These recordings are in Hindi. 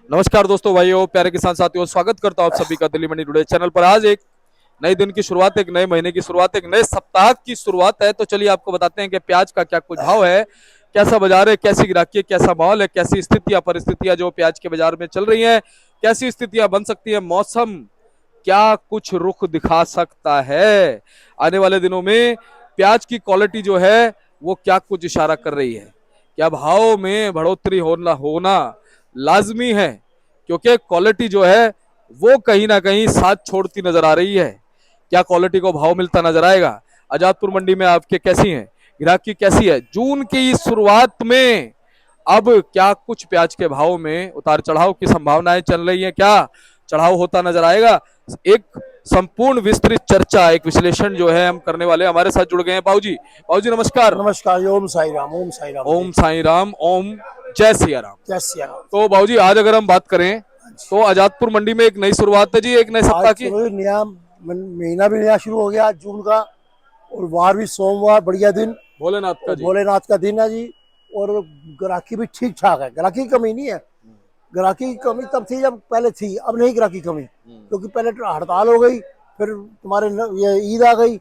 नमस्कार दोस्तों, भाइयों, प्यारे किसान साथियों, स्वागत करता हूं आप सभी का दिल्ली मंडी टुडे चैनल पर। आज एक नए दिन की शुरुआत, एक नए महीने की शुरुआत, एक नए सप्ताह की शुरुआत है। तो चलिए आपको बताते हैं कि प्याज का क्या कुछ भाव है, कैसा बाजार है, कैसी गिराकी है, कैसा माहौल है, कैसी स्थितियां परिस्थितियां जो प्याज के बाजार में चल रही हैं, कैसी स्थितियां बन सकती है, मौसम क्या कुछ रुख दिखा सकता है आने वाले दिनों में, प्याज की क्वालिटी जो है वो क्या कुछ इशारा कर रही है, क्या भाव में बढ़ोतरी होना होना लाजमी है, क्योंकि क्वालिटी जो है वो कहीं ना कहीं साथ छोड़ती नजर आ रही है। क्या क्वालिटी को भाव मिलता नजर आएगा? आजादपुर मंडी में आपके कैसी है ग्राहकी, कैसी है जून की शुरुआत में? अब क्या कुछ प्याज के भाव में उतार चढ़ाव की संभावनाएं चल रही हैं? क्या चढ़ाव होता नजर आएगा? एक संपूर्ण विस्तृत चर्चा, एक विश्लेषण जो है हम करने वाले हैं। हमारे साथ जुड़ गए हैं बाबूजी। बाबूजी नमस्कार। नमस्कार। ओम साई राम। ओम साई राम जी। ओम साई राम, ओम जय सिया राम। जय सिया राम। तो बाबूजी आज अगर हम बात करें तो आजादपुर मंडी में एक नई शुरुआत है जी, एक नए आज सप्ताह की। चलो नया महीना भी नया शुरू हो गया आज जून का। और वार भी सोमवार बढ़िया दिन भोलेनाथ का और जी। भोलेनाथ का दिन है जी। और ग्राहकी भी ठीक ठाक है, ग्राहकी की कमी नहीं है। ग्राहकी की कमी तब थी जब पहले थी, अब नहीं ग्राहकी की कमी, क्योंकि पहले तो हड़ताल हो गई, फिर तुम्हारे ये ईद आ गई,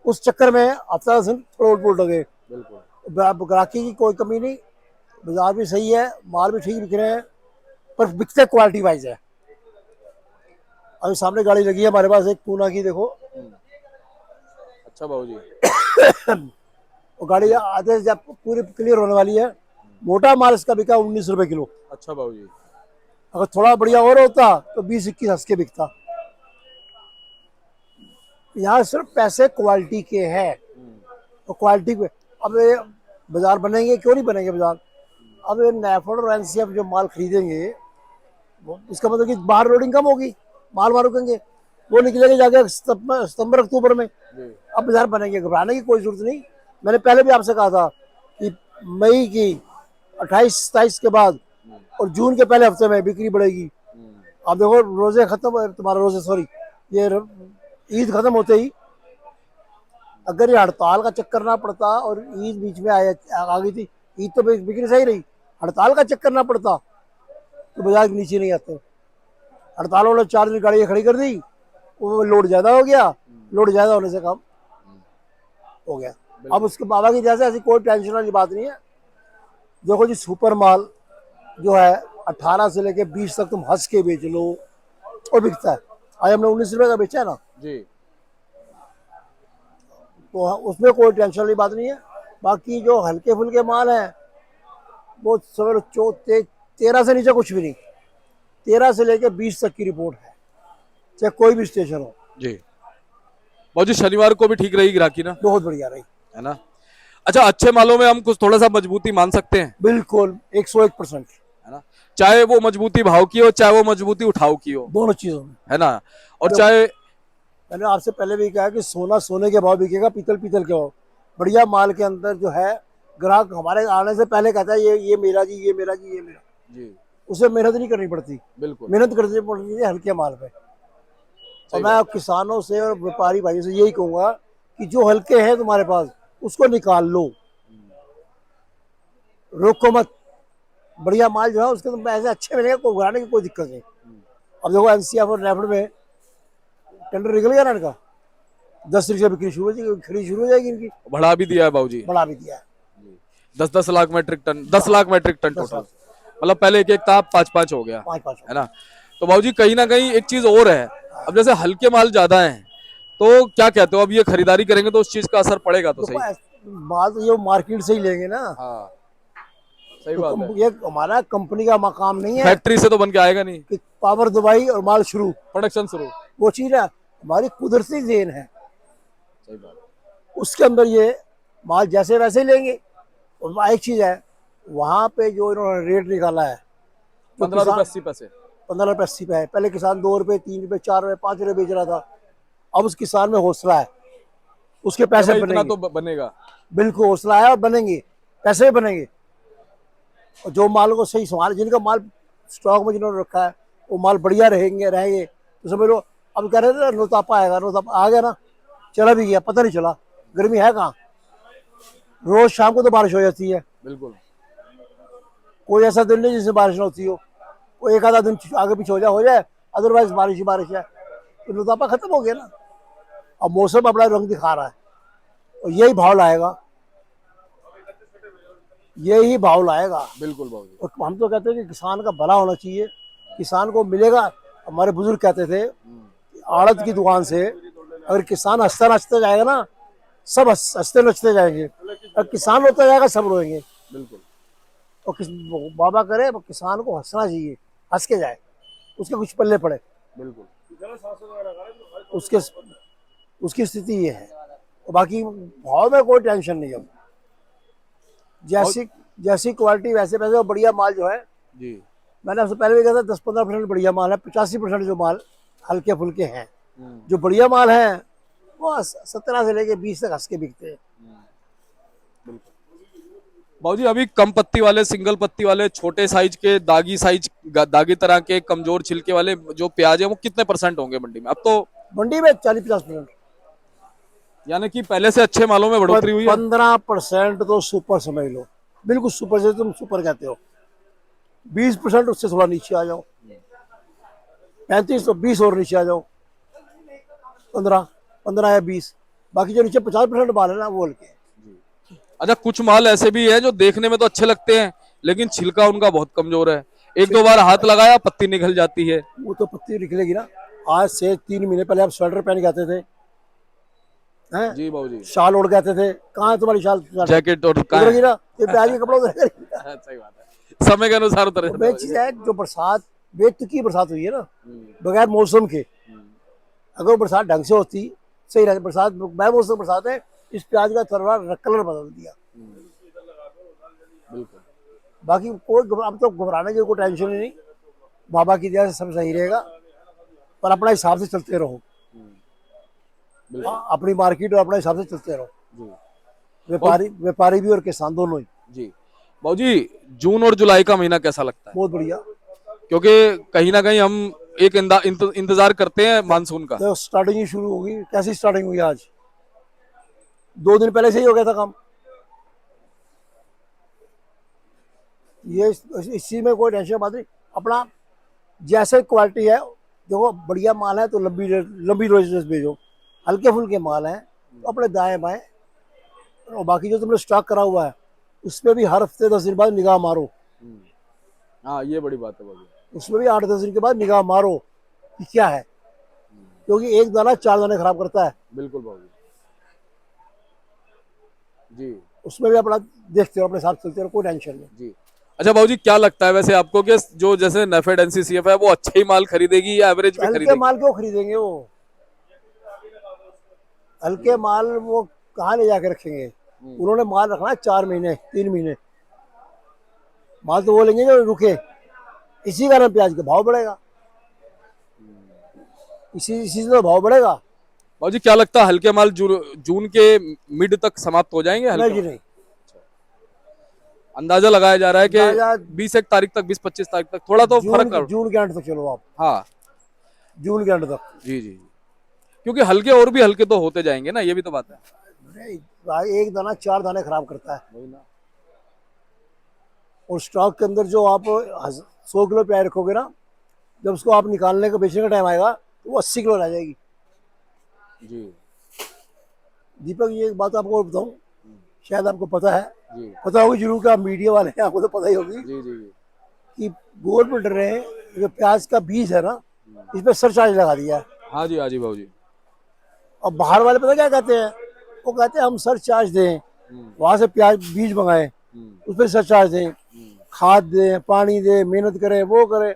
उस चक्कर में हफ्ता दिन थोड़ा उलट गए। बिल्कुल। ग्राहकी की कोई कमी नहीं, बाजार भी सही है, माल भी ठीक बिक रहे हैं, पर बिकते क्वालिटी वाइज है। अभी सामने गाड़ी लगी है हमारे पास एक पूना की, देखो। अच्छा बाबूजी। वो गाड़ी आधे जब पूरी क्लियर होने वाली है। मोटा माल इसका बिका 19 रुपए किलो। अच्छा बाबूजी। अगर थोड़ा बढ़िया और होता तो 20-21 हंस के बिकता। यहाँ सिर्फ पैसे क्वालिटी के हैं, तो क्वालिटी पे अब ये बाजार बनेंगे, क्यों नहीं बनेंगे बाजार। अब ये नेफेड और एनसीएफ जो माल खरीदेंगे, इसका मतलब कि बाहर लोडिंग कम होगी, माल रुकेंगे, वो निकलेंगे जाके सितंबर अक्टूबर में। अब बाजार बनेंगे, घबराने की कोई जरूरत नहीं। मैंने पहले भी आपसे कहा था कि मई की 28-27 के बाद और जून के पहले हफ्ते में बिक्री बढ़ेगी। आप देखो रोजे खत्म, तुम्हारा रोजे सॉरी, ये ईद खत्म होते ही अगर ये हड़ताल का चक्कर ना पड़ता और ईद बीच में आ गई थी, ईद तो बिक्री सही रही, हड़ताल का चक्कर ना पड़ता तो बाजार के नीचे नहीं आते। हड़ताल वाले 4 दिन गाड़ियाँ खड़ी कर दी, वो लोड ज्यादा हो गया, लोड ज्यादा होने से काम हो गया। अब उसके बाबा की जैसे ऐसी कोई टेंशन वाली बात नहीं है। देखो जी, सुपर माल जो है 18 से लेके 20 तक तुम हंस के बेच लो और बिकता है। आज हमने 19 रुपए का बेचा है ना, जी। तो उसमें कोई टेंशन वाली बात नहीं है। बाकी जो हल्के फुल्के माल है वो सवेरे 13 से नीचे कुछ भी नहीं, 13 से लेके 20 तक की रिपोर्ट है, चाहे कोई भी स्टेशन हो। जी बाबूजी, शनिवार को भी ठीक रही ग्राहकी ना, बहुत बढ़िया रही। है ना? अच्छा, अच्छे मालों में हम कुछ थोड़ा सा मजबूती मान सकते हैं, बिल्कुल 101%। है ना? चाहे वो मजबूती भाव की हो, चाहे वो मजबूती उठाव की हो, दोनों चीजों में। है ना? और तो चाहे मैंने आपसे पहले भी कहा कि सोना सोने के भाव बिकेगा, पीतल पीतल के भाव। बढ़िया माल के अंदर जो है, ग्राहक हमारे आने से पहले कहता है ये मेरा जी, ये मेरा जी, ये मेरा। जी उसे मेहनत नहीं करनी पड़ती, बिल्कुल मेहनत करनी पड़ती है हल्के माल पे। और मैं किसानों से और व्यापारी भाइयों से यही कहूंगा कि जो हल्के हैं तुम्हारे पास उसको निकाल लो, रोको मत। बढ़िया माल जो है उसके तो पैसे अच्छे मिलेंगे, कोई घबराने की कोई दिक्कत नहीं। अब देखो एनसीएफ और नेफेड में टेंडर निकल गया ना इनका, 10 रिक्शा बिक्री शुरू हो जाएगी, खरीद शुरू हो जाएगी इनकी। बढ़ा भी दिया है बाबूजी। बढ़ा भी दिया है। 10-10 lakh metric ton, 10 lakh metric ton 10 total. Lakh मतलब पहले एक एक था, 5-5 हो गया, 5-5। है ना? तो बाबूजी कहीं ना कहीं एक चीज और है, अब जैसे हल्के माल ज्यादा हैं, तो क्या कहते हो, अब ये खरीदारी करेंगे तो उस चीज का असर पड़ेगा तो सही। बात ये मार्केट से ही लेंगे ना, हाँ, सही तो बात है। ये हमारा कंपनी का मकाम नहीं है फैक्ट्री से तो बन के आएगा नहीं, कि पावर दबाई और माल शुरू, प्रोडक्शन शुरू। वो चीज है हमारी कुदरती देन है। सही बात। उसके अंदर ये माल जैसे वैसे ही लेंगे। और एक चीज है, वहां पे जो इन्होंने रेट निकाला है, 15 रुपए 80 पैसे। 15 रुपये 80 पे है। पहले किसान 2 रुपए 3 रुपए 4 रुपए 5 रुपए बेच रहा था। अब उस किसान में हौसला है, उसके पैसे भाई इतना बनेंगे। तो बनेगा। बिल्कुल हौसला है और बनेंगे, पैसे भी बनेंगे। और जो माल को सही संभाल, जिनका माल स्टॉक में जिन्होंने रखा है वो माल बढ़िया रहेंगे तो समझ लो। अब कह रहे थे ना नोतापा आएगा, नोतापा आ गया ना, चला भी गया, पता नहीं चला। गर्मी है कहाँ, रोज शाम को तो बारिश हो जाती है, बिल्कुल। कोई ऐसा दिन नहीं जिसमें बारिश ना होती हो। वो एक आधा दिन आगे पीछे हो जाए, अदरवाइज बारिश ही बारिश है, तो लुतापा खत्म हो गया ना। अब मौसम अपना रंग दिखा रहा है और यही भाव लाएगा, यही भाव लाएगा। बिल्कुल भाजी। और हम तो कहते हैं कि किसान का भला होना चाहिए, किसान को मिलेगा। हमारे बुजुर्ग कहते थे आड़त की दुकान से अगर किसान हंसता नाचता जाएगा ना, सब हंसते नचते जाएंगे, और किसान रोता जाएगा सब रोएंगे। बिल्कुल। और बाबा करे वो किसान को हंसना चाहिए, हंस के जाए, उसके कुछ पल्ले पड़े। बिल्कुल। उसके उसकी स्थिति ये है, और बाकी भाव में कोई टेंशन नहीं है। जैसी जैसी क्वालिटी वैसे पैसे, और बढ़िया माल जो है, जी। मैंने आपसे पहले भी कहा था 10-15% बढ़िया माल है, 85% जो माल हल्के फुल्के हैं, जो बढ़िया माल है वो 17 से लेके 20 तक हंस के बिकते हैं। बाबूजी अभी कम पत्ती वाले, सिंगल पत्ती वाले, छोटे साइज के, दागी तरह के, कमजोर छिलके वाले जो प्याज है वो कितने % होंगे मंडी में अब तो? मंडी में 40-50%। यानी कि पहले से अच्छे मालों में बढ़ोतरी हुई है। 15% तो सुपर समझ लो, बिल्कुल सुपर से तुम सुपर कहते हो। 20% उससे थोड़ा नीचे आ जाओ, 35 तो 20 और नीचे आ जाओ, 15 या 20, बाकी जो नीचे 50% माल है ना वो हल्के। अच्छा, कुछ माल ऐसे भी है जो देखने में तो अच्छे लगते हैं लेकिन छिलका उनका बहुत कमजोर है, एक दो बार हाथ लगाया पत्ती निकल जाती है। वो तो पत्ती निकलेगी ना। आज से 3 महीने पहले आप स्वेटर पहन के आते थे, हैं? जी बाबूजी। शाल ओढ़ के आते थे, कहाँ है तुम्हारी शाल? जैकेट और उधर ना, ये प्याज के कपड़ा उधर। सही बात है, समय के अनुसार उतर जाता वही है। चीज है, जो बरसात बेतुकी बरसात हुई है ना, बगैर मौसम के, अगर वो बरसात ढंग से होती सही रहती। बरसात बगैर मौसम बरसात है, इस प्याज का कलर बदल दिया। बिल्कुल। बाकी कोई अब तो घबराने की कोई टेंशन ही नहीं, बाबा की दया से सब सही रहेगा, पर अपना हिसाब से चलते रहो। अपनी मार्केट और अपने हिसाब से चलते रहो, व्यापारी भी और किसान दोनों ही। जी बाबूजी, जून और जुलाई का महीना कैसा लगता है? बहुत बढ़िया। क्योंकि कहीं ना कहीं हम एक इंतजार करते हैं मानसून का। तो स्टार्टिंग ही शुरू होगी। कैसी स्टार्टिंग हुई आज? 2 दिन पहले से ही हो गया था काम। ये इस चीज में कोई टेंशन बात नहीं। अपना जैसे क्वालिटी है, देखो बढ़िया माल है तो लंबी रोज भेजो, हल्के फुल्के माल है तो अपने दाएं बाएं, और बाकी जो तुमने स्टॉक करा हुआ है उसमें भी हर हफ्ते 10 दिन बाद निगाह मारो। हाँ, ये बड़ी बात है बाबू। उसमें भी 8-10 दिन के बाद निगाह मारो कि क्या है, क्योंकि एक दाना 4 दाने खराब करता है। बिल्कुल बाबू जी। उसमें भी अपना देखते हो, अपने साथ चलते रहो, कोई टेंशन नहीं जी। अच्छा बाबूजी, क्या लगता है वैसे आपको कि जो जैसे नेफेड एनसीसीएफ है वो अच्छे ही माल खरीदेगी या एवरेज पे हल्के खरीदेगी? माल क्यों खरीदेंगे वो? हल्के माल वो कहाँ ले जाके रखेंगे? उन्होंने माल रखना है 4 महीने 3 महीने, माल तो वो लेंगे जो रुके। इसी कारण प्याज का भाव बढ़ेगा, इसी से तो भाव बढ़ेगा। बाबूजी क्या लगता है हल्के माल जून के मिड तक समाप्त हो जाएंगे? नहीं जी नहीं, अंदाजा लगाया जा रहा है कि 21 तारीख तक, 20-25 तारीख तक थोड़ा तो फर्क कर। जून के एंड तक चलो आप। हाँ, जून के एंड तक। जी जी, क्योंकि हल्के और भी हल्के तो होते जाएंगे ना, ये भी तो बात है। एक दाना 4 दाने खराब करता है। वही ना। और स्टॉक के अंदर जो आप 100 किलो प्याज रखोगे ना, जब उसको आप निकालने का बेचने का टाइम आएगा तो वो 80 किलो रह जाएगी। जी दीपक, ये एक बात आपको बताऊं, शायद आपको पता है, जी पता होगी जरूर कि आप मीडिया वाले हैं, आपको तो पता ही होगी जी जी कि गवर्नमेंट ने जो प्याज का बीज है ना, इस पर सरचार्ज लगा दिया है। हाँ जी, हाँ जी बाबूजी। और बाहर वाले पता क्या कहते हैं? वो कहते हैं हम सरचार्ज दें, वहां से प्याज बीज मंगाए, उस पर सरचार्ज दें, खाद दें, पानी दें, मेहनत करें, वो करें।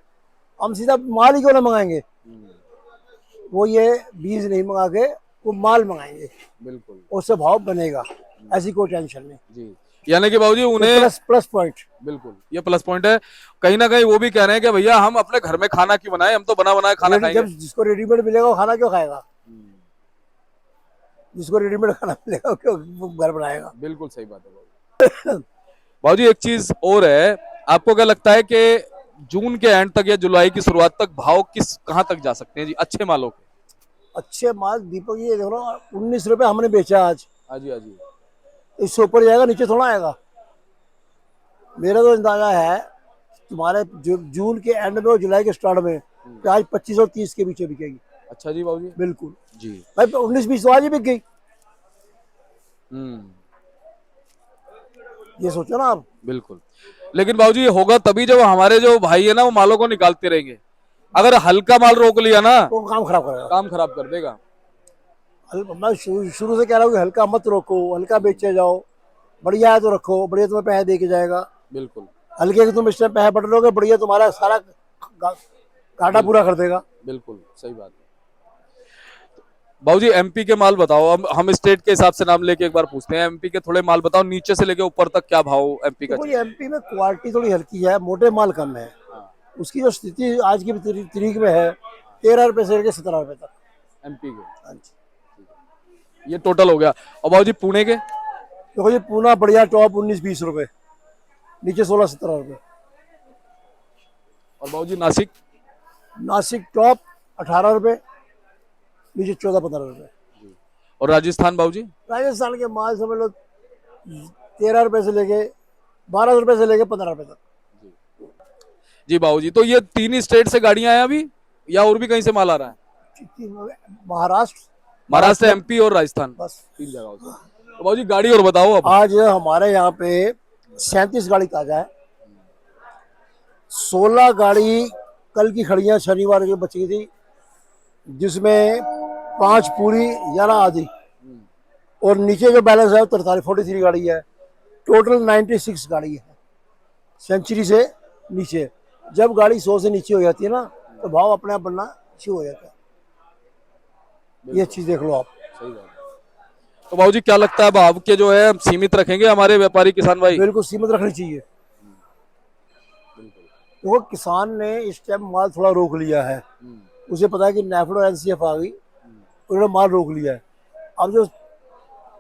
हम सीधा माल ही क्यों ना मंगाएंगे? वो ये बीज नहीं मंगा के वो माल मंगाएंगे, बिल्कुल, उससे भाव बनेगा, ऐसी कोई टेंशन नहीं। जी। यानी कि बाबूजी उन्हें प्लस पॉइंट। बिल्कुल, ये प्लस पॉइंट है। कहीं ना कहीं वो भी कह रहे हैं कि भैया हम अपने घर में खाना क्यों बनाए, हम तो बना बनाया खाना खाएंगे। जब जिसको रेडीमेड मिलेगा वो खाना क्यों खाएगा? जिसको रेडीमेड खाना मिलेगा क्यों वो घर बनाएगा? बिल्कुल सही बात है बाबूजी। एक चीज और है, आपको क्या लगता है कि जून के एंड तक या जुलाई की शुरुआत तक भाव कहाँ तक जा सकते हैं जी अच्छे मालों के? अच्छे माल दीपक, ये देखो ना, 19 रुपए हमने बेचा आज, हाँ जी, हाँ जी। इससे ऊपर जाएगा, नीचे थोड़ा आएगा। मेरा तो अंदाजा है तुम्हारे जून के एंड में और जुलाई के स्टार्ट में प्याज 25 और 30 के बीच में बिकेगी। अच्छा जी बाबूजी। बिल्कुल जी। भाई, 19-20 तो आज ही बिक गई। हम्म। ये सोचो ना आप। बिल्कुल। लेकिन बाबूजी ये होगा तभी जब हमारे जो भाई है ना वो मालों को निकालते रहेंगे। अगर हल्का माल रोक लिया ना तो काम खराब करेगा। काम खराब कर देगा। मैं शुरू से कह रहा हूँ कि हल्का मत रोको, हल्का बेचे जाओ। बढ़िया है तो रखो, बढ़िया तुम्हें पैसे दे के जाएगा। बिल्कुल हल्के के तुम इस टाइम पैसे बढ़ लोगे, बढ़िया तुम्हारा सारा घाटा पूरा कर देगा। बिल्कुल सही बात है। बाबूजी एमपी के माल बताओ, हम स्टेट के हिसाब से नाम लेके एक बार पूछते हैं। एमपी के थोड़े माल बताओ, नीचे से लेके ऊपर तक क्या भाव एमपी का देखो चल ये एमपी में क्वालिटी थोड़ी हल्की है, मोटे माल कम है। रहा है? हाँ, उसकी जो स्थिति आज की तारीख में है, 13 रुपए से लेकर 17 रुपए तक। एमपी के हाँ जी। ये टोटल हो गया। और बाबूजी पुणे के? देखो ये पूना बढ़िया टॉप 19-20 रुपए, नीचे 16-17 रुपए। और बाबूजी नासिक? नासिक टॉप 18 रुपए, नीचे 14-15 रुपए। और राजस्थान बाबूजी? राजस्थान के माल समझ लो 13 रुपए से लेके 12 रुपए से लेके 15 रुपए तक। जी बाबूजी, तो ये तीन ही स्टेट से गाड़ियां हैं अभी या और भी कहीं से माल आ रहा है? महाराष्ट्र, एमपी और राजस्थान, बस तीन जगहों से। तो बाबूजी गाड़ी और बताओ अब। आज हमारे यहाँ पे 37 गाड़ी ताजा है। 16 गाड़ी कल की खड़ियां शनिवार की बची थी, जिसमें 5 पूरी 11 आधी, और नीचे जो बैलेंस है 43 गाड़ी है। टोटल 96 गाड़ी है सेंचुरी से नीचे। जब गाड़ी 100 से नीचे हो जाती है ना तो भाव अपने आप बढ़ना शुरू हो जाता है। ये चीज देख लो आप। सही बात है। तो बाबूजी क्या लगता है भाव के जो है सीमित रखेंगे हमारे व्यापारी किसान भाई? बिल्कुल सीमित रखनी चाहिए। वो किसान ने इस टाइम माल थोड़ा रोक लिया है, उसे पता है कि नेफेड और एनसीएफ आ गई, उन्होंने माल रोक लिया है। अब जो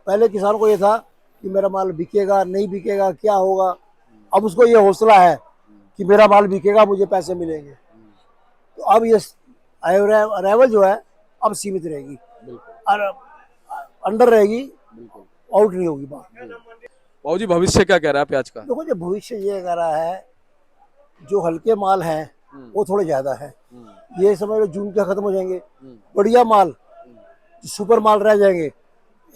पहले किसान को ये था कि मेरा माल बिकेगा नहीं बिकेगा क्या होगा, अब उसको ये हौसला है कि मेरा माल बिकेगा, मुझे पैसे मिलेंगे। तो अब ये अराइवल जो है अब सीमित रहेगी और अंडर रहेगी, आउट नहीं होगी बात। बाबूजी भविष्य क्या कह रहा है प्याज का? देखो जो भविष्य ये कह रहा है, जो हल्के माल हैं वो थोड़े ज्यादा है। ये समझ लो जून के खत्म हो जाएंगे, बढ़िया माल सुपर माल रह जाएंगे।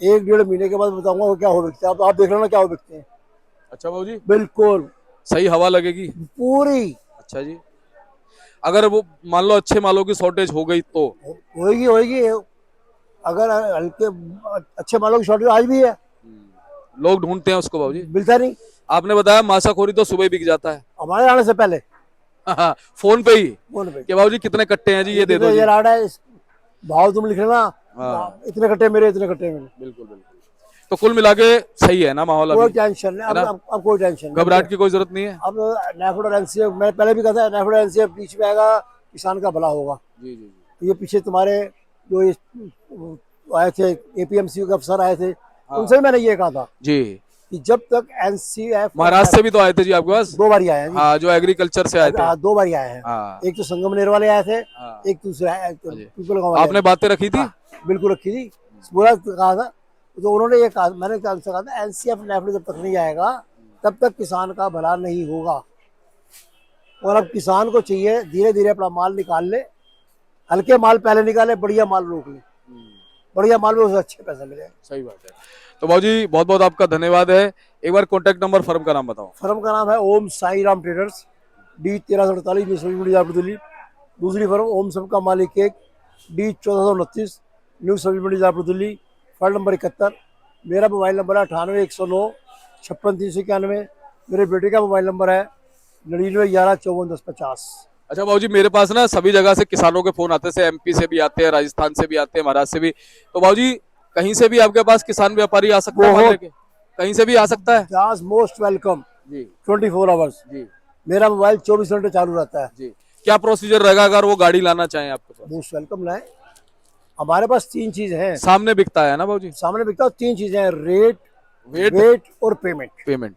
1-1.5 महीने के बाद बताऊंगा वो क्या हो बिकते हैं। आप देख लेना क्या हो बिकते हैं। अच्छा बाबूजी, बिल्कुल सही हवा लगेगी पूरी। अच्छा जी। अगर वो मान लो अच्छे मालों की शॉर्टेज हो गई तो? होएगी होएगी। अगर हल्के अच्छे मालों की शॉर्टेज आज भी है, लोग ढूंढते हैं उसको बाबूजी। मिलता नहीं। आपने बताया मासाखोरी तो सुबह ही बिक जाता है। हमारे आने से पहले फोन पे ही फोन पे कि बाबूजी कितने कट्टे हैं जी, ये दे दो जी। ये राड है, भाव तुम लिख लेना, हाँ। इतने कट्टे मेरे, इतने कट्टे मेरे। बिल्कुल बिल्कुल। तो कुल मिला के सही है ना माहौल कोई अभी? टेंशन नहीं, अब कोई टेंशन नहीं। घबराहट की कोई जरूरत नहीं है। अब नेफेड और एनसीएफ, मैं पहले भी कहता है नेफेड और एनसीएफ बीच में आएगा, किसान का भला होगा। जी जी जी। तो ये पीछे तुम्हारे जो ये आए थे एपीएमसी के अफसर आए थे, उनसे भी मैंने ये कहा था जी। कि जब तक एनसीएफ, महाराष्ट्र से भी तो आए थे जी आपके पास? 2 बार आए हैं जी। हाँ, जो एग्रीकल्चर से आए थे। 2 बार आए हैं। हाँ। एक तो संगमनेर वाले आए थे, हाँ। एक दूसरे पीपल गाँव वाले आपने बातें रखी थी? बिल्कुल रखी थी, पूरा कहा था। तो उन्होंने ये कहा, मैंने कहा था एनसीएफ नेफेड जब तक नहीं आएगा तब तक किसान का भला नहीं होगा। और अब किसान को चाहिए धीरे धीरे अपना माल निकाल ले, हल्के माल पहले निकाले, बढ़िया माल रोक ले। बढ़िया माल में उसे अच्छे पैसे मिले। सही बात है। तो बाबूजी बहुत बहुत आपका धन्यवाद है। एक बार कॉन्टेक्ट नंबर फर्म का नाम बताओ। फर्म का नाम है ओम साई राम ट्रेडर्स, D 1348 दिल्ली। दूसरी फर्म ओम सबका मालिक cake, D 1429 new Sabzi Mandi जापुर दिल्ली। Firm number 71। मेरा मोबाइल नंबर है 98-109-56-391। मेरे बेटे का मोबाइल नंबर है 99-11-54-10-50। अच्छा बाबूजी, मेरे पास ना सभी जगह से किसानों के फोन आते हैं, एमपी से भी आते हैं, राजस्थान से भी आते हैं, महाराष्ट्र से भी। तो बाबूजी कहीं से भी आपके पास किसान व्यापारी आ सकता है माल लेके? कहीं से भी आ सकता है मोस्ट वेलकम जी। 24 आवर्स जी मेरा मोबाइल 24 घंटे चालू रहता है जी। क्या प्रोसीजर रहेगा अगर वो गाड़ी लाना चाहें आपके पास? मोस्ट वेलकम लाए। हमारे पास 3 चीजें हैं। सामने बिकता है ना बाबूजी? सामने बिकता है 3 चीजें हैं, रेट, वेट, वेट और पेमेंट। पेमेंट।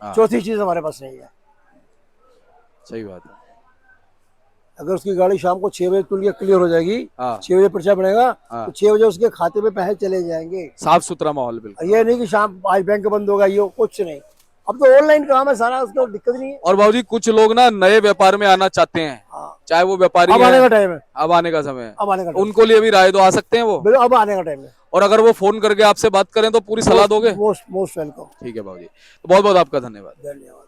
चौथी चीज हमारे पास नहीं है। सही बात है। अगर उसकी गाड़ी शाम को 6 बजे तुल के क्लियर हो जाएगी, हाँ। 6 बजे पर्चा बनेगा, हाँ। तो 6 बजे उसके खाते में पैसे चले जाएंगे। साफ सुथरा माहौल बिल्कुल। ये नहीं कि शाम आज बैंक बंद होगा, ये कुछ नहीं। अब तो ऑनलाइन काम है सारा, उसको दिक्कत नहीं है। और बाबूजी कुछ लोग ना नए व्यापार में आना चाहते हैं, हाँ, चाहे वो व्यापारी अब आने है, का टाइम है, अब आने का समय है, अब आने का टाइम उनको लिए भी राय दो, आ सकते हैं वो? है, अब आने का टाइम है। और अगर वो फोन करके आपसे बात करें तो पूरी सलाह दोगे? Most most welcome. ठीक है बाबूजी, तो बहुत बहुत आपका धन्यवाद। धन्यवाद।